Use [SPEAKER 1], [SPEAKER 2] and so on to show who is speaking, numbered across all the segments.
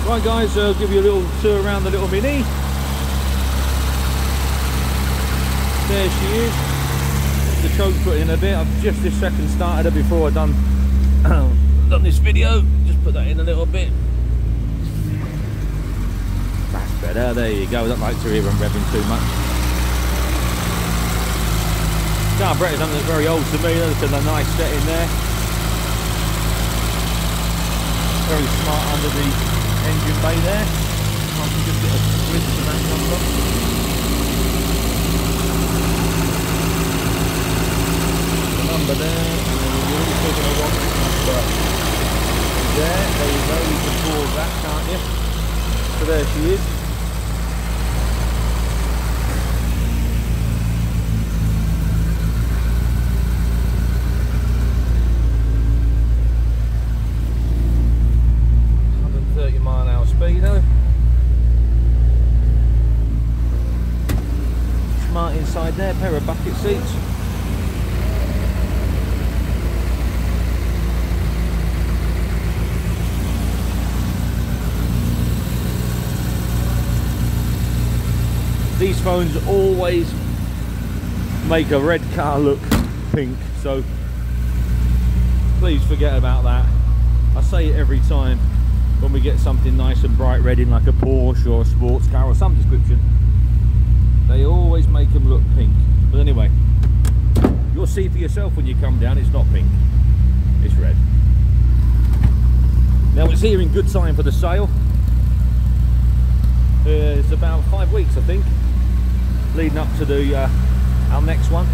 [SPEAKER 1] Right guys, I'll give you a little tour around the little Mini. There she is. The choke put in a bit. I've just this second started her before I've done this video. Just put that in a little bit. That's better. There you go. I don't like to hear them revving too much. Carburetor is something that's very old to me. There's a nice setting there. Very smart under the engine bay there. I can just get a glimpse of that number. The number there, and then you're also going to want this number there. There you go, you can pause that, can't you? So there she is. Speedo. Smart inside there, pair of bucket seats. These phones always make a red car look pink, so please forget about that. I say it every time. When we get something nice and bright red in like a Porsche or a sports car or some description, they always make them look pink. But anyway, you'll see for yourself when you come down, it's not pink, it's red. Now it's here in good time for the sale. It's about 5 weeks I think, leading up to the our next one.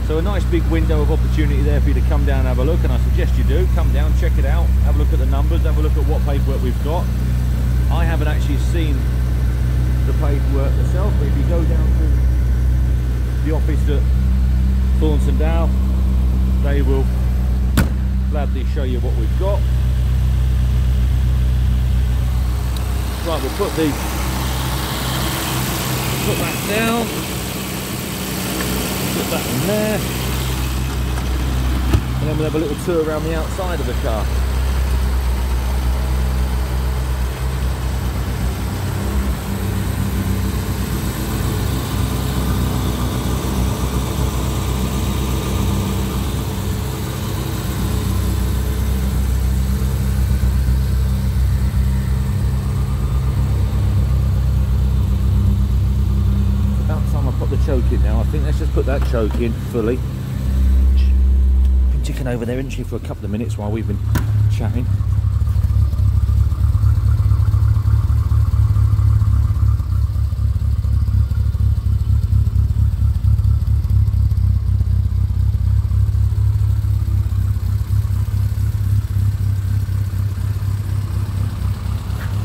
[SPEAKER 1] So a nice big window of opportunity there for you to come down and have a look, and I suggest you do. Come down, check it out, have a look at the numbers, have a look at what paperwork we've got. I haven't actually seen the paperwork myself, but if you go down to the office at Thornton Dow, they will gladly show you what we've got. Right, we'll put that down. Put that in there, and then we'll have a little tour around the outside of the car. Choke in now. I think let's just put that choke in fully. Been ticking over there, isn't she, for a couple of minutes while we've been chatting.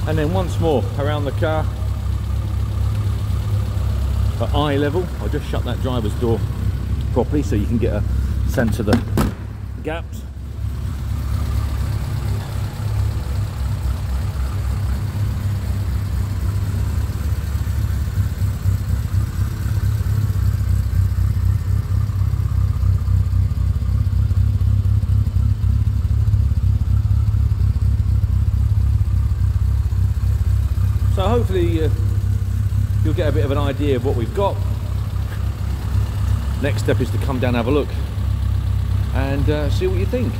[SPEAKER 1] And then once more around the car. At eye level, I'll just shut that driver's door properly so you can get a sense of the gaps. So hopefully you'll get a bit of an idea of what we've got. Next step is to come down and have a look and see what you think.